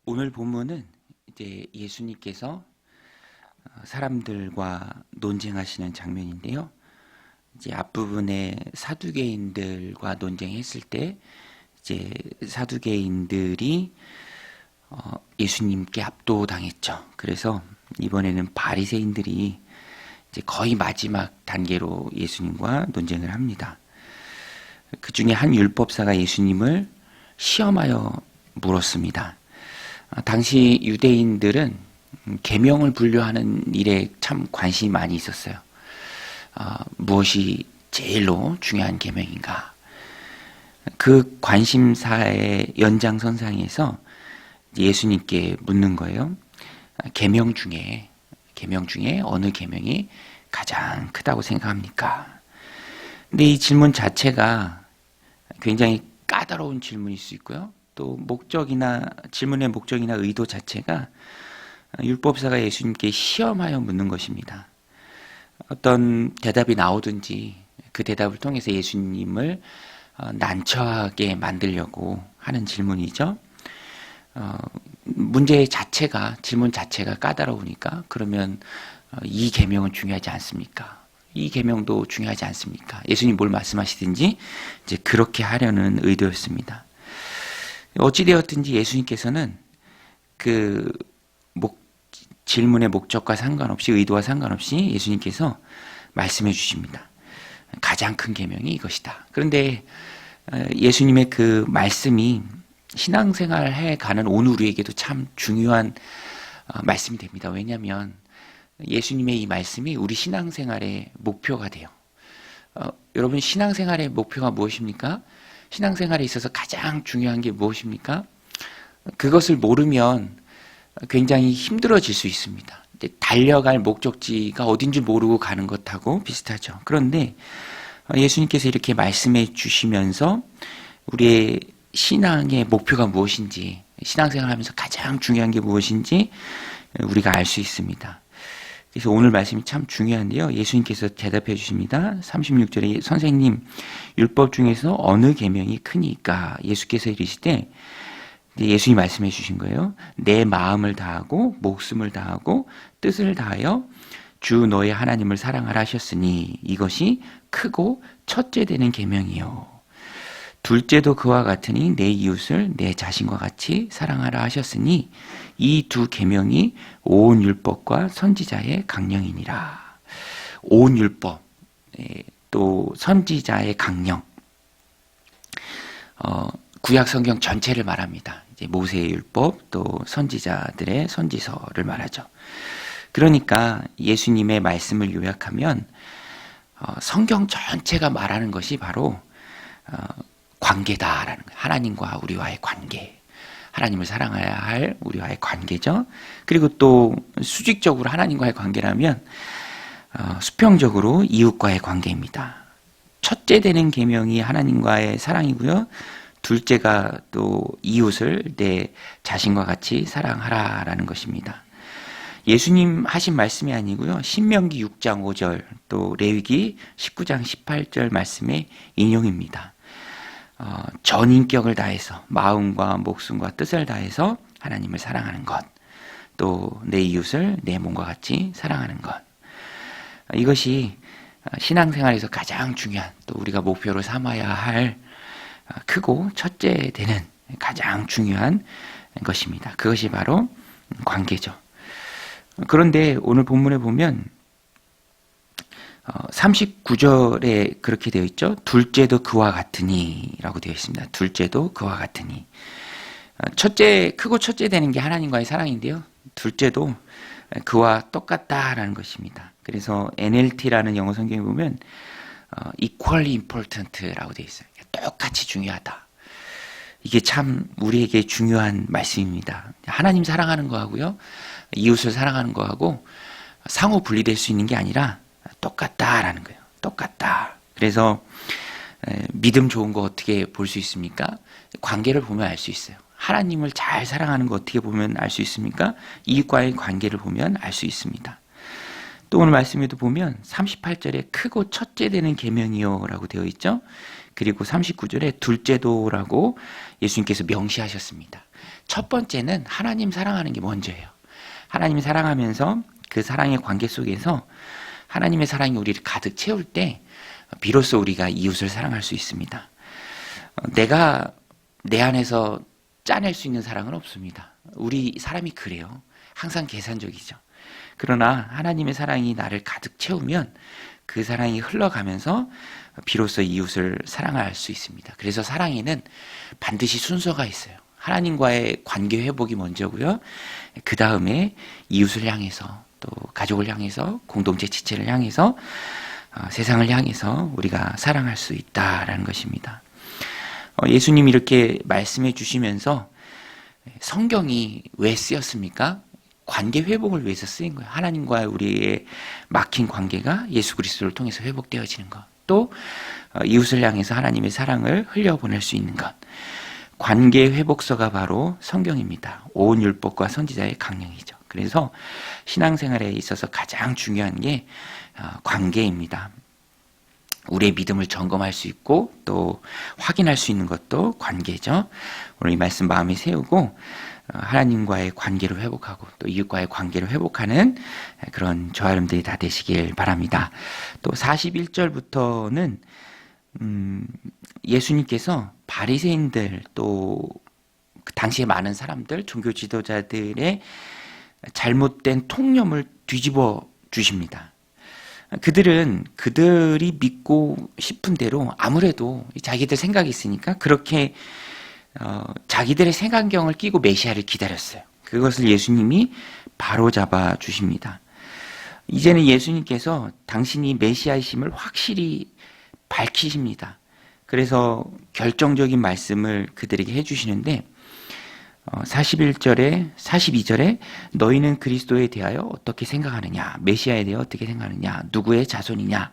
오늘 본문은 이제 예수님께서 사람들과 논쟁하시는 장면인데요. 이제 앞부분에 사두개인들과 논쟁했을 때 이제 사두개인들이 예수님께 압도당했죠. 그래서 이번에는 바리새인들이 이제 거의 마지막 단계로 예수님과 논쟁을 합니다. 그 중에 한 율법사가 예수님을 시험하여 물었습니다. 당시 유대인들은 계명을 분류하는 일에 참 관심이 많이 있었어요. 무엇이 제일로 중요한 계명인가? 그 관심사의 연장선상에서 예수님께 묻는 거예요. 계명 중에 어느 계명이 가장 크다고 생각합니까? 근데 이 질문 자체가 굉장히 까다로운 질문일 수 있고요. 또 질문의 목적이나 의도 자체가 율법사가 예수님께 시험하여 묻는 것입니다. 어떤 대답이 나오든지 그 대답을 통해서 예수님을 난처하게 만들려고 하는 질문이죠. 질문 자체가 까다로우니까 그러면 이 계명은 중요하지 않습니까? 이 계명도 중요하지 않습니까? 예수님 뭘 말씀하시든지 이제 그렇게 하려는 의도였습니다. 어찌되었든지 예수님께서는 그 질문의 목적과 상관없이 의도와 상관없이 예수님께서 말씀해 주십니다. 가장 큰 계명이 이것이다. 그런데 예수님의 그 말씀이 신앙생활 해가는 오늘 우리에게도 참 중요한 말씀이 됩니다. 왜냐하면 예수님의 이 말씀이 우리 신앙생활의 목표가 돼요. 여러분 신앙생활의 목표가 무엇입니까? 신앙생활에 있어서 가장 중요한 게 무엇입니까? 그것을 모르면 굉장히 힘들어질 수 있습니다. 달려갈 목적지가 어딘지 모르고 가는 것하고 비슷하죠. 그런데 예수님께서 이렇게 말씀해 주시면서 우리의 신앙의 목표가 무엇인지, 신앙생활을 하면서 가장 중요한 게 무엇인지 우리가 알 수 있습니다. 그래서 오늘 말씀이 참 중요한데요. 예수님께서 대답해 주십니다. 36절에 선생님, 율법 중에서 어느 계명이 크니까? 예수께서 이르시되 예수님이 말씀해 주신 거예요. 내 마음을 다하고 목숨을 다하고 뜻을 다하여 주 너의 하나님을 사랑하라 하셨으니 이것이 크고 첫째 되는 계명이요. 둘째도 그와 같으니 내 이웃을 내 자신과 같이 사랑하라 하셨으니 이 두 계명이 온 율법과 선지자의 강령이니라. 온 율법 또 선지자의 강령, 구약 성경 전체를 말합니다. 이제 모세의 율법 또 선지자들의 선지서를 말하죠. 그러니까 예수님의 말씀을 요약하면 성경 전체가 말하는 것이 바로 관계다라는 거예요. 하나님과 우리와의 관계, 하나님을 사랑해야 할 우리와의 관계죠. 그리고 또 수직적으로 하나님과의 관계라면 수평적으로 이웃과의 관계입니다. 첫째 되는 계명이 하나님과의 사랑이고요. 둘째가 또 이웃을 내 자신과 같이 사랑하라라는 것입니다. 예수님 하신 말씀이 아니고요. 신명기 6장 5절 또 레위기 19장 18절 말씀의 인용입니다. 전인격을 다해서 마음과 목숨과 뜻을 다해서 하나님을 사랑하는 것, 또 내 이웃을 내 몸과 같이 사랑하는 것, 이것이 신앙생활에서 가장 중요한, 또 우리가 목표로 삼아야 할 크고 첫째 되는 가장 중요한 것입니다. 그것이 바로 관계죠. 그런데 오늘 본문에 보면 39절에 그렇게 되어 있죠. 둘째도 그와 같으니 라고 되어 있습니다. 둘째도 그와 같으니. 크고 첫째 되는 게 하나님과의 사랑인데요. 둘째도 그와 똑같다라는 것입니다. 그래서 NLT라는 영어 성경에 보면 equally important라고 되어 있어요. 똑같이 중요하다. 이게 참 우리에게 중요한 말씀입니다. 하나님 사랑하는 거하고요, 이웃을 사랑하는 거하고 상호 분리될 수 있는 게 아니라 똑같다라는 거예요. 똑같다. 그래서 믿음 좋은 거 어떻게 볼 수 있습니까? 관계를 보면 알 수 있어요. 하나님을 잘 사랑하는 거 어떻게 보면 알 수 있습니까? 이웃과의 관계를 보면 알 수 있습니다. 또 오늘 말씀에도 보면 38절에 크고 첫째 되는 계명이요 라고 되어 있죠. 그리고 39절에 둘째도라고 예수님께서 명시하셨습니다. 첫 번째는 하나님 사랑하는 게 먼저예요. 하나님 사랑하면서 그 사랑의 관계 속에서 하나님의 사랑이 우리를 가득 채울 때 비로소 우리가 이웃을 사랑할 수 있습니다. 내가 내 안에서 짜낼 수 있는 사랑은 없습니다. 우리 사람이 그래요. 항상 계산적이죠. 그러나 하나님의 사랑이 나를 가득 채우면 그 사랑이 흘러가면서 비로소 이웃을 사랑할 수 있습니다. 그래서 사랑에는 반드시 순서가 있어요. 하나님과의 관계 회복이 먼저고요. 그 다음에 이웃을 향해서, 또 가족을 향해서, 공동체 지체를 향해서, 세상을 향해서 우리가 사랑할 수 있다라는 것입니다. 예수님이 이렇게 말씀해 주시면서 성경이 왜 쓰였습니까? 관계 회복을 위해서 쓰인 거예요. 하나님과 우리의 막힌 관계가 예수 그리스도를 통해서 회복되어지는 것. 또 이웃을 향해서 하나님의 사랑을 흘려보낼 수 있는 것. 관계 회복서가 바로 성경입니다. 온 율법과 선지자의 강령이죠. 그래서 신앙생활에 있어서 가장 중요한 게 관계입니다. 우리의 믿음을 점검할 수 있고 또 확인할 수 있는 것도 관계죠. 오늘 이 말씀 마음에 세우고 하나님과의 관계를 회복하고 또 이웃과의 관계를 회복하는 그런 저와 여러분들이 다 되시길 바랍니다. 또 41절부터는 예수님께서 바리새인들 또 그 당시에 많은 사람들, 종교 지도자들의 잘못된 통념을 뒤집어 주십니다. 그들이 믿고 싶은 대로 아무래도 자기들 생각이 있으니까 그렇게 자기들의 생각경을 끼고 메시아를 기다렸어요. 그것을 예수님이 바로잡아 주십니다. 이제는 예수님께서 당신이 메시아이심을 확실히 밝히십니다. 그래서 결정적인 말씀을 그들에게 해주시는데 41절에 42절에 너희는 그리스도에 대하여 어떻게 생각하느냐, 메시아에 대하여 어떻게 생각하느냐, 누구의 자손이냐.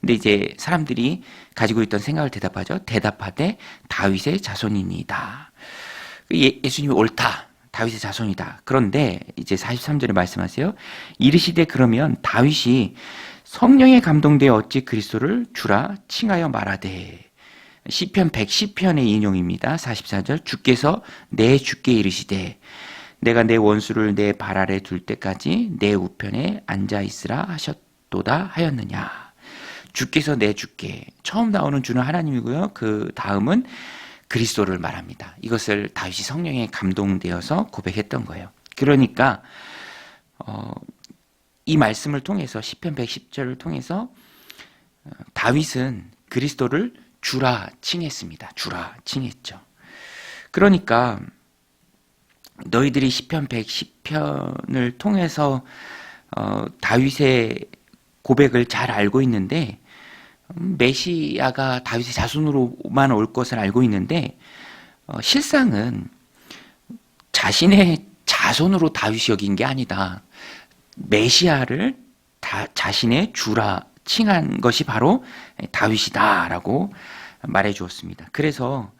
근데 이제 사람들이 가지고 있던 생각을 대답하되 다윗의 자손이니이다. 예수님이 옳다. 다윗의 자손이다. 그런데 이제 43절에 말씀하세요. 이르시되 그러면 다윗이 성령에 감동되어 어찌 그리스도를 주라 칭하여 말하되. 시편 110편의 인용입니다. 44절 주께서 내 주께 이르시되 내가 내 원수를 내 발 아래 둘 때까지 내 우편에 앉아 있으라 하셨도다 하였느냐. 주께서 내 주께, 처음 나오는 주는 하나님이고요. 그 다음은 그리스도를 말합니다. 이것을 다윗이 성령에 감동되어서 고백했던 거예요. 그러니까 이 말씀을 통해서 시편 110절을 통해서 다윗은 그리스도를 주라 칭했습니다. 주라 칭했죠. 그러니까 너희들이 시편 110편을 통해서 다윗의 고백을 잘 알고 있는데 메시아가 다윗의 자손으로만 올 것을 알고 있는데 실상은 자신의 자손으로 다윗이 여긴 게 아니다. 메시아를 자신의 주라 칭한 것이 바로 다윗이다라고 말해 주었습니다. 그래서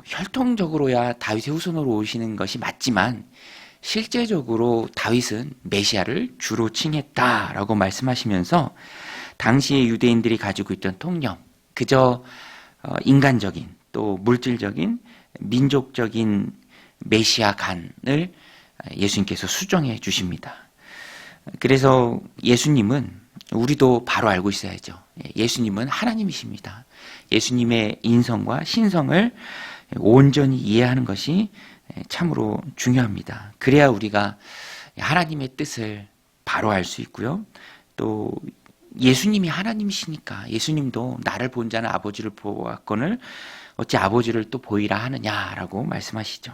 혈통적으로야 다윗의 후손으로 오시는 것이 맞지만 실제적으로 다윗은 메시아를 주로 칭했다라고 말씀하시면서 당시의 유대인들이 가지고 있던 통념, 그저 인간적인 또 물질적인 민족적인 메시아 간을 예수님께서 수정해 주십니다. 그래서 예수님은 우리도 바로 알고 있어야죠. 예수님은 하나님이십니다. 예수님의 인성과 신성을 온전히 이해하는 것이 참으로 중요합니다. 그래야 우리가 하나님의 뜻을 바로 알 수 있고요. 또 예수님이 하나님이시니까 예수님도 나를 본 자는 아버지를 보았거늘 어찌 아버지를 또 보이라 하느냐라고 말씀하시죠.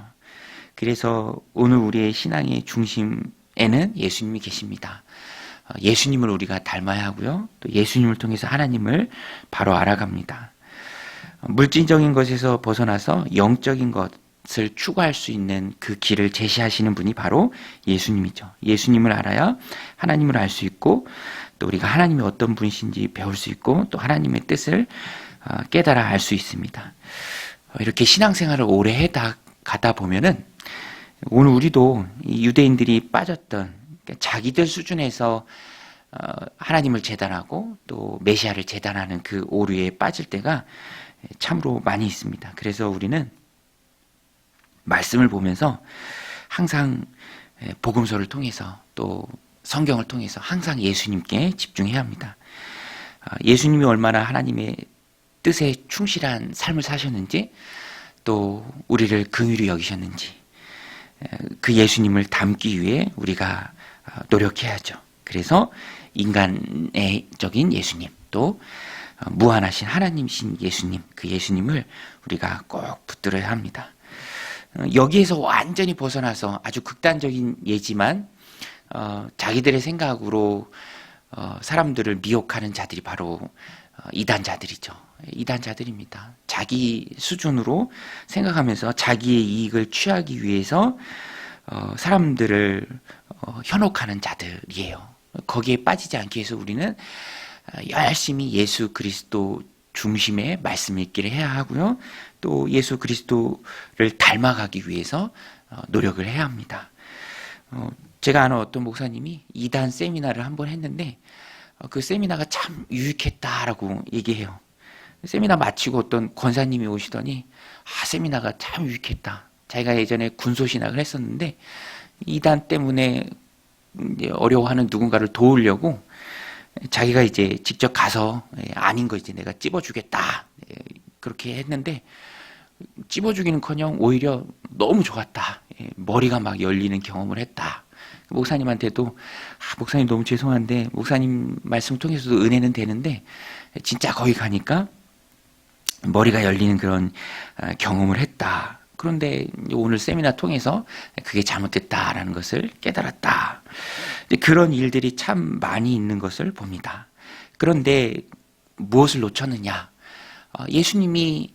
그래서 오늘 우리의 신앙의 중심에는 예수님이 계십니다. 예수님을 우리가 닮아야 하고요. 또 예수님을 통해서 하나님을 바로 알아갑니다. 물질적인 것에서 벗어나서 영적인 것을 추구할 수 있는 그 길을 제시하시는 분이 바로 예수님이죠. 예수님을 알아야 하나님을 알 수 있고 또 우리가 하나님이 어떤 분이신지 배울 수 있고 또 하나님의 뜻을 깨달아 알 수 있습니다. 이렇게 신앙생활을 오래 가다 보면은 오늘 우리도 이 유대인들이 빠졌던 자기들 수준에서 하나님을 재단하고 또 메시아를 재단하는 그 오류에 빠질 때가 참으로 많이 있습니다. 그래서 우리는 말씀을 보면서 항상 복음서를 통해서 또 성경을 통해서 항상 예수님께 집중해야 합니다. 예수님이 얼마나 하나님의 뜻에 충실한 삶을 사셨는지 또 우리를 긍휼히 여기셨는지 그 예수님을 닮기 위해 우리가 노력해야죠. 그래서 인간적인 예수님 또 무한하신 하나님이신 예수님 그 예수님을 우리가 꼭 붙들어야 합니다. 여기에서 완전히 벗어나서 아주 극단적인 예지만 자기들의 생각으로 사람들을 미혹하는 자들이 바로 이단자들이죠. 이단자들입니다. 자기 수준으로 생각하면서 자기의 이익을 취하기 위해서 사람들을 현혹하는 자들이에요. 거기에 빠지지 않기 위해서 우리는 열심히 예수 그리스도 중심의 말씀 읽기를 해야 하고요. 또 예수 그리스도를 닮아가기 위해서 노력을 해야 합니다. 제가 아는 어떤 목사님이 이단 세미나를 한번 했는데 그 세미나가 참 유익했다라고 얘기해요. 세미나 마치고 어떤 권사님이 오시더니 세미나가 참 유익했다. 자기가 예전에 군소신학을 했었는데 이단 때문에 이제 어려워하는 누군가를 도우려고 자기가 이제 직접 가서 아닌 거 이제 내가 찝어주겠다 그렇게 했는데 찝어주기는커녕 오히려 너무 좋았다. 머리가 막 열리는 경험을 했다. 목사님한테도 목사님 너무 죄송한데 목사님 말씀 통해서도 은혜는 되는데 진짜 거기 가니까 머리가 열리는 그런 경험을 했다. 그런데 오늘 세미나 통해서 그게 잘못됐다라는 것을 깨달았다. 그런 일들이 참 많이 있는 것을 봅니다. 그런데 무엇을 놓쳤느냐? 예수님이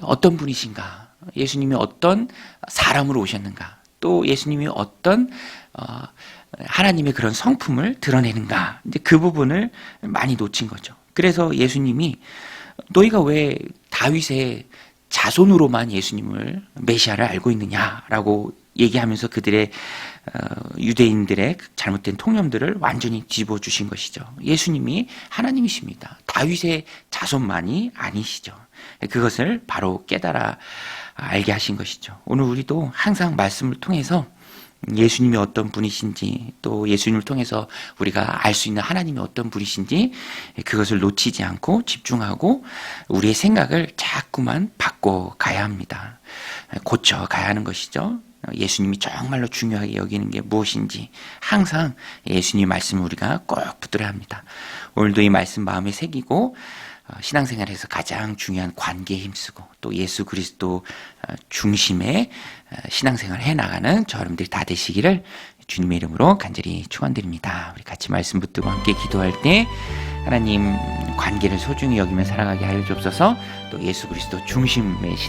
어떤 분이신가? 예수님이 어떤 사람으로 오셨는가? 또 예수님이 어떤 하나님의 그런 성품을 드러내는가? 이제 그 부분을 많이 놓친 거죠. 그래서 예수님이 너희가 왜 다윗의 자손으로만 예수님을 메시아를 알고 있느냐라고 얘기하면서 그들의 유대인들의 잘못된 통념들을 완전히 뒤집어주신 것이죠. 예수님이 하나님이십니다. 다윗의 자손만이 아니시죠. 그것을 바로 깨달아 알게 하신 것이죠. 오늘 우리도 항상 말씀을 통해서 예수님이 어떤 분이신지 또 예수님을 통해서 우리가 알 수 있는 하나님이 어떤 분이신지 그것을 놓치지 않고 집중하고 우리의 생각을 자꾸만 바꿔가야 합니다. 고쳐가야 하는 것이죠. 예수님이 정말로 중요하게 여기는 게 무엇인지 항상 예수님 말씀을 우리가 꼭 붙들어야 합니다. 오늘도 이 말씀 마음에 새기고 신앙생활에서 가장 중요한 관계에 힘쓰고 또 예수 그리스도 중심의 신앙생활을 해나가는 저 여러분들이 다 되시기를 주님의 이름으로 간절히 축원드립니다. 우리 같이 말씀 붙들고 함께 기도할 때 하나님 관계를 소중히 여기며 살아가게 하여 주옵소서. 또 예수 그리스도 중심의 신앙